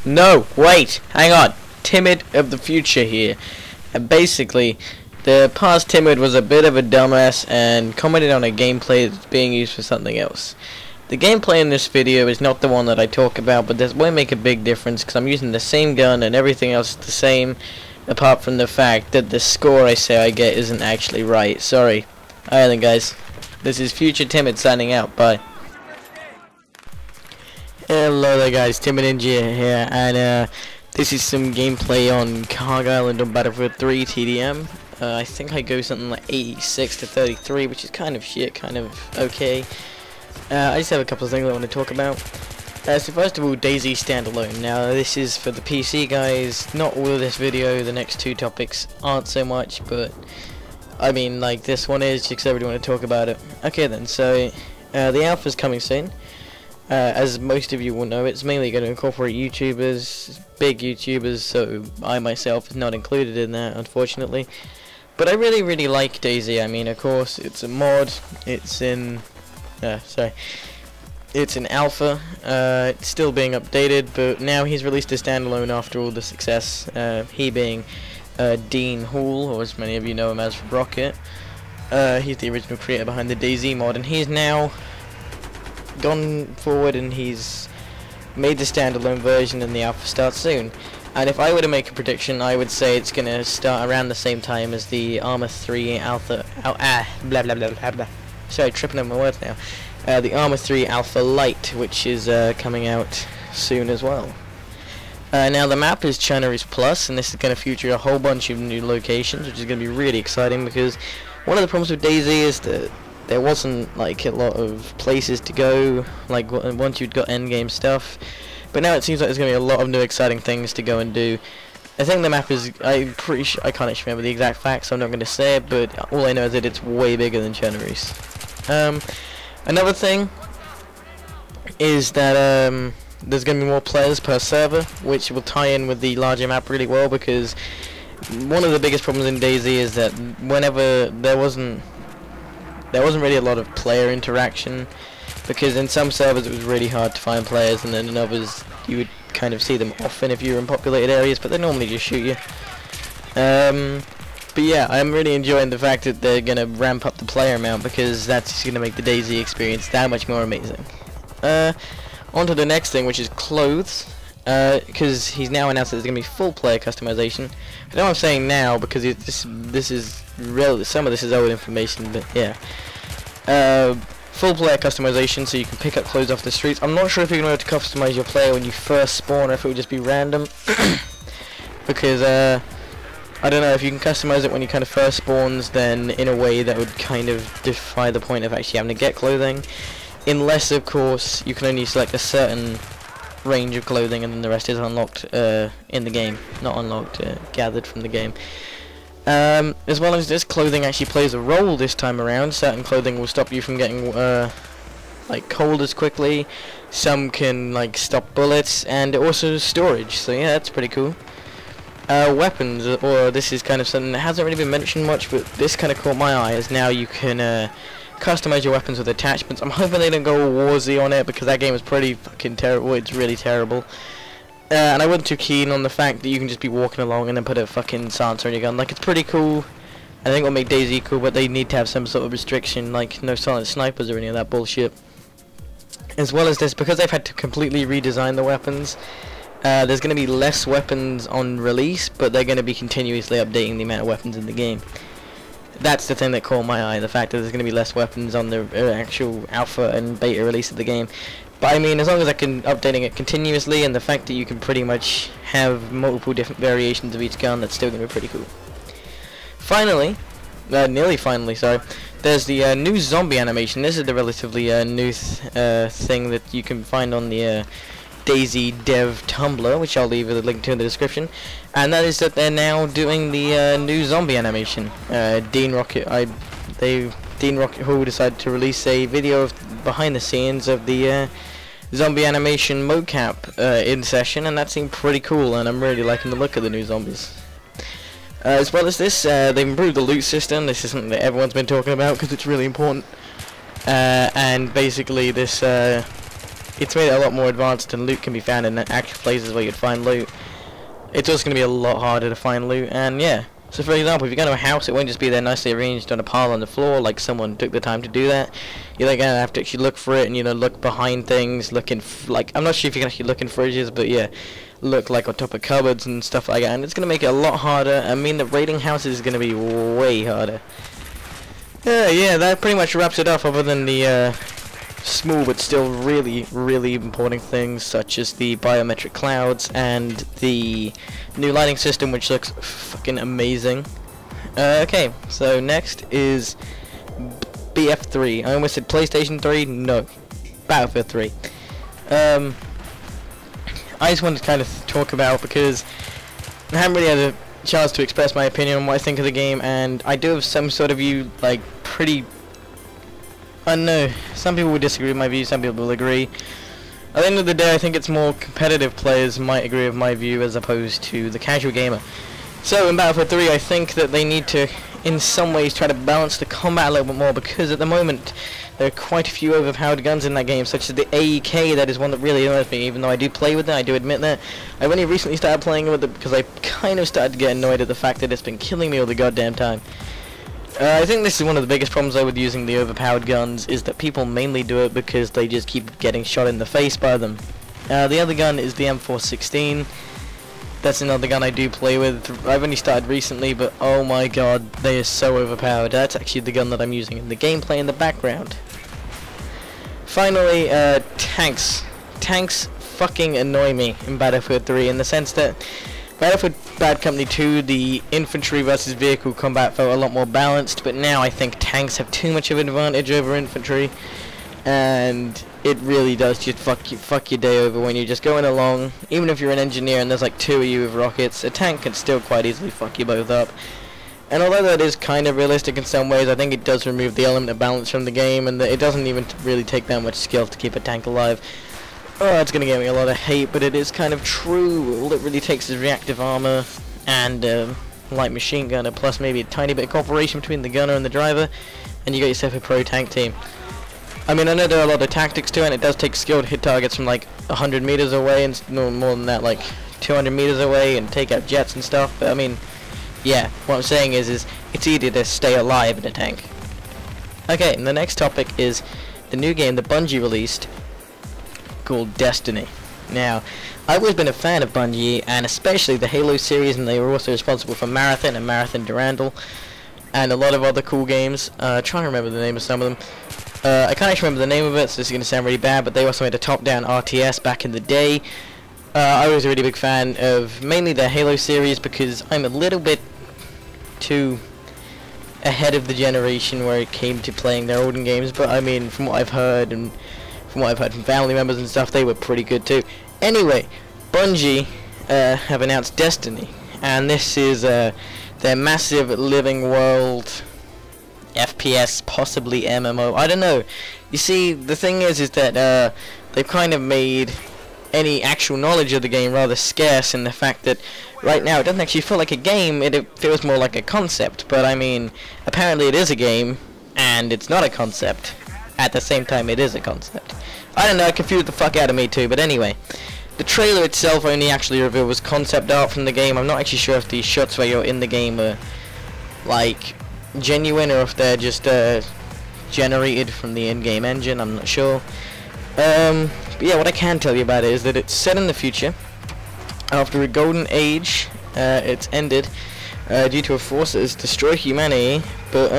No, wait, hang on. Timid of the future here. And basically, the past Timid was a bit of a dumbass and commented on a gameplay that's being used for something else. The gameplay in this video is not the one that I talk about, but this will make a big difference because I'm using the same gun and everything else is the same, apart from the fact that the score I say I get isn't actually right. Sorry. Alright then guys, this is Future Timid signing out, bye. Hello there guys, TimidGaming here, and this is some gameplay on Carg Island on Battlefield 3 TDM. I think I go something like 86 to 33, which is kind of shit, kind of okay. I just have a couple of things I want to talk about. So first of all, DayZ standalone. Now this is for the PC guys, not all of this video, the next two topics aren't so much, but I mean like this one is, just because I really want to talk about it. Okay then, so the alpha's coming soon. As most of you will know, it's mainly going to incorporate YouTubers, big YouTubers, so I myself is not included in that, unfortunately. But I really like DayZ. I mean, of course, it's a mod, it's in, it's an alpha, it's still being updated, but now he's released a standalone after all the success, he being Dean Hall, or as many of you know him as Rocket. He's the original creator behind the DayZ mod, and he's now gone forward and he's made the standalone version and the alpha starts soon. And if I were to make a prediction, I would say it's gonna start around the same time as the Armor 3 Alpha sorry, tripping over my words now. The Armor 3 Alpha Light, which is coming out soon as well. Now the map is Chinaris Plus, and this is going to feature a whole bunch of new locations, which is going to be really exciting because one of the problems with DayZ is that there wasn't like a lot of places to go, like once you'd got endgame stuff, but now it seems like there's going to be a lot of new exciting things to go and do. I think the map is, I'm pretty sure, I can't actually remember the exact facts, so I'm not going to say it, but all I know is that it's way bigger than Chinaris. Another thing is that there's going to be more players per server, which will tie in with the larger map really well, because one of the biggest problems in DayZ is that whenever there wasn't really a lot of player interaction, because in some servers it was really hard to find players, and then in others you would kind of see them often if you were in populated areas, but they normally just shoot you. But yeah, I'm really enjoying the fact that they're going to ramp up the player amount, because that's just going to make the DayZ experience that much more amazing. On to the next thing, which is clothes, because he's now announced that there's going to be full player customization. I know I'm saying now because this is real. Some of this is old information, but yeah. Full player customization, so you can pick up clothes off the streets. I'm not sure if you're going to be able to customize your player when you first spawn, or if it will just be random. Because I don't know, if you can customize it when you kind of first spawns, then in a way that would kind of defy the point of actually having to get clothing. Unless, of course, you can only select a certain range of clothing and then the rest is unlocked in the game. Not unlocked, gathered from the game. As well as this, clothing actually plays a role this time around. Certain clothing will stop you from getting like cold as quickly. Some can like stop bullets, and also storage. So yeah, that's pretty cool. Weapons, or this is kind of something that hasn't really been mentioned much, but this kind of caught my eye, as now you can customize your weapons with attachments. I'm hoping they don't go all Warzy on it, because that game is pretty fucking terrible. It's really terrible. And I wasn't too keen on the fact that you can just be walking along and then put a fucking silencer on your gun. Like, it's pretty cool. I think it'll make DayZ cool, but they need to have some sort of restriction, like no silent snipers or any of that bullshit. As well as this, because they've had to completely redesign the weapons, there's going to be less weapons on release, but they're going to be continuously updating the amount of weapons in the game. That's the thing that caught my eye, the fact that there's going to be less weapons on the actual alpha and beta release of the game. But I mean, as long as I can updating it continuously, and the fact that you can pretty much have multiple different variations of each gun, that's still going to be pretty cool. Finally, nearly finally, sorry, there's the new zombie animation. This is the relatively new thing that you can find on the DayZ Dev Tumblr, which I'll leave a link to in the description. And that is that they're now doing the new zombie animation. Dean Rocket Hall decided to release a video of behind the scenes of the zombie animation mocap in session, and that seemed pretty cool, and I'm really liking the look of the new zombies. As well as this, they've improved the loot system. This is something that everyone's been talking about because it's really important. And basically this it's made it a lot more advanced, and loot can be found in actual places where you'd find loot. It's also going to be a lot harder to find loot, and yeah. So for example, if you go to a house, it won't just be there nicely arranged on a pile on the floor, like someone took the time to do that. You're like gonna have to actually look for it, and look behind things, like, I'm not sure if you can actually look in fridges, but yeah, look like on top of cupboards and stuff like that, and it's gonna make it a lot harder. I mean, the raiding houses is gonna be way harder. Yeah, that pretty much wraps it up, other than the small but still really important things, such as the biometric clouds and the new lighting system, which looks fucking amazing. Okay, so next is BF3. I almost said PlayStation 3. No, Battlefield 3. I just wanted to kind of talk about, because I haven't really had a chance to express my opinion on what I think of the game, and I do have some sort of view, like, pretty... I don't know, some people would disagree with my view, some people will agree. At the end of the day, I think it's more competitive players might agree with my view as opposed to the casual gamer. So in Battlefield 3, I think that they need to, in some ways, try to balance the combat a little bit more, because at the moment there are quite a few overpowered guns in that game, such as the AEK. That is one that really annoys me, even though I do play with it, I do admit that. I've only recently started playing with it because I kind of started to get annoyed at the fact that it's been killing me all the goddamn time. I think this is one of the biggest problems though with using the overpowered guns, is that people mainly do it because they just keep getting shot in the face by them. The other gun is the M416. That's another gun I do play with. I've only started recently, but oh my god, they are so overpowered. That's actually the gun that I'm using in the gameplay in the background. Finally, tanks. Tanks fucking annoy me in Battlefield 3 in the sense that Battlefield Bad Company 2, the infantry versus vehicle combat felt a lot more balanced, but now I think tanks have too much of an advantage over infantry, and it really does just fuck your day over when you're just going along. Even if you're an engineer and there's like two of you with rockets, a tank can still quite easily fuck you both up. And although that is kind of realistic in some ways, I think it does remove the element of balance from the game, and that it doesn't even really take that much skill to keep a tank alive. Oh, it's going to get me a lot of hate, but it is kind of true. All it really takes is reactive armor and light machine gunner, plus maybe a tiny bit of cooperation between the gunner and the driver, and you got yourself a pro tank team. I mean, I know there are a lot of tactics to it, and it does take skill to hit targets from like 100 meters away, and no more than that, like 200 meters away, and take out jets and stuff. But I mean, yeah, what I'm saying is it's easy to stay alive in a tank. Okay, and the next topic is the new game that Bungie released, called Destiny. Now, I've always been a fan of Bungie, and especially the Halo series, and they were also responsible for Marathon and Marathon Durandal, and a lot of other cool games. Trying to remember the name of some of them. I can't actually remember the name of it, so this is going to sound really bad, but they also made a top-down RTS back in the day. I was a really big fan of mainly the Halo series because I'm a little bit too ahead of the generation where it came to playing their olden games, but I mean, from what I've heard, and from what I've heard from family members and stuff, they were pretty good too. Anyway, Bungie have announced Destiny, and this is their massive living world FPS, possibly MMO. I don't know. You see, the thing is that they've kind of made any actual knowledge of the game rather scarce in the fact that right now it doesn't actually feel like a game, it feels more like a concept. But I mean, apparently it is a game, and it's not a concept. At the same time, it is a concept. I don't know, it confused the fuck out of me too, but anyway. The trailer itself only actually reveals concept art from the game. I'm not actually sure if the shots where you're in the game are, like, genuine, or if they're just generated from the in-game engine. I'm not sure. But yeah, what I can tell you about it is that it's set in the future. After a golden age, it's ended due to a force that has destroyed humanity, but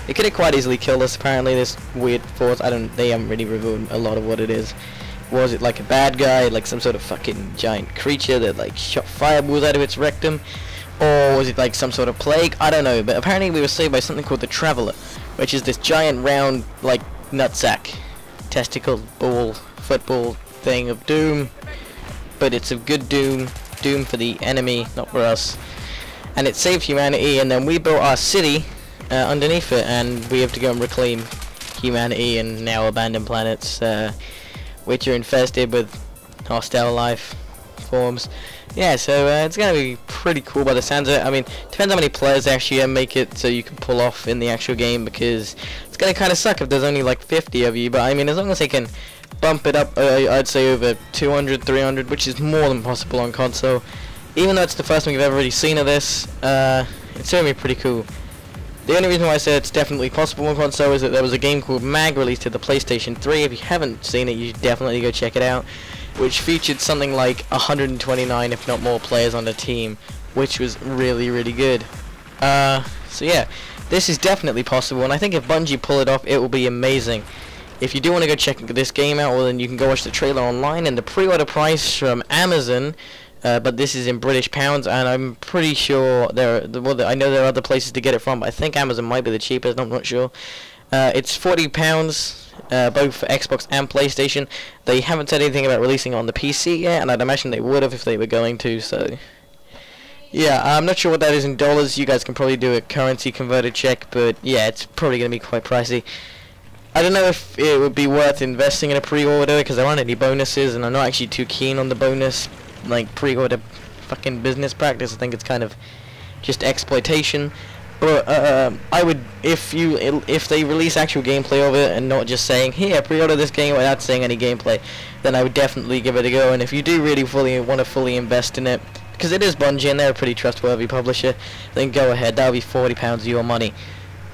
it could have quite easily killed us. Apparently, this weird force. They haven't really revealed a lot of what it is. Was it like a bad guy, like some sort of fucking giant creature that like shot fireballs out of its rectum, or was it like some sort of plague? I don't know. But apparently, we were saved by something called the Traveler, which is this giant round like nutsack, testicle, ball, football thing of doom. But it's a good doom for the enemy, not for us. And it saved humanity, and then we built our city underneath it, and we have to go and reclaim humanity and now abandoned planets, which are infested with hostile life forms. Yeah, so it's gonna be pretty cool by the sounds of it. I mean, depends how many players actually make it so you can pull off in the actual game, because it's gonna kind of suck if there's only like 50 of you. But I mean, as long as they can bump it up, I'd say over 200, 300, which is more than possible on console. Even though it's the first thing we've ever really seen of this, it's certainly pretty cool. The only reason why I say it's definitely possible on console is that there was a game called Mag released to the PlayStation 3. If you haven't seen it, you should definitely go check it out, which featured something like 129, if not more, players on the team, which was really, really good. So yeah, this is definitely possible, and I think if Bungie pull it off, it will be amazing. If you do want to go check this game out, well then you can go watch the trailer online, and the pre-order price from Amazon, but this is in British pounds, and I'm pretty sure I know there are other places to get it from, but I think Amazon might be the cheapest, I'm not sure. It's £40, both for Xbox and PlayStation. They haven't said anything about releasing it on the PC yet, and I'd imagine they would have if they were going to, so... Yeah, I'm not sure what that is in dollars. You guys can probably do a currency converter check, but yeah, it's probably going to be quite pricey. I don't know if it would be worth investing in a pre-order, because there aren't any bonuses, and I'm not actually too keen on the bonus, like, pre-order fucking business practice. I think it's kind of just exploitation. But I would, if they release actual gameplay of it and not just saying, here, pre-order this game without saying any gameplay, then I would definitely give it a go. And if you do really want to fully invest in it, because it is Bungie and they're a pretty trustworthy publisher, then go ahead. That'll be £40 of your money.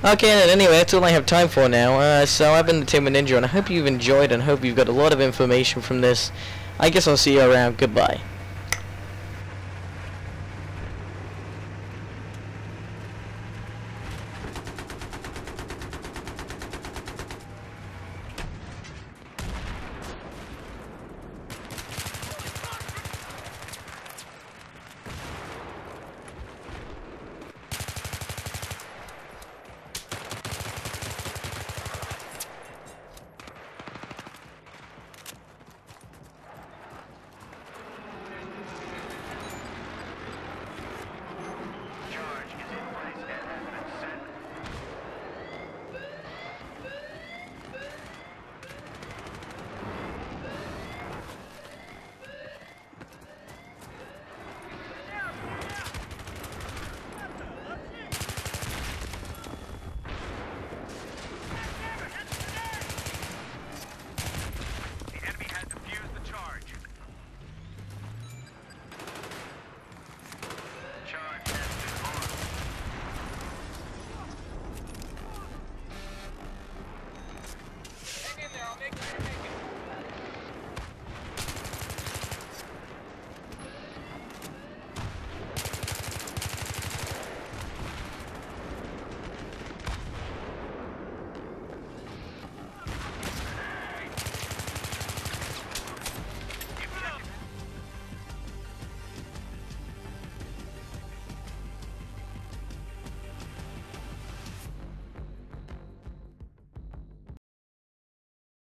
Okay, then anyway, that's all I have time for now. So I've been the Timid Ninja, and I hope you've enjoyed and hope you've got a lot of information from this. I guess I'll see you around. Goodbye.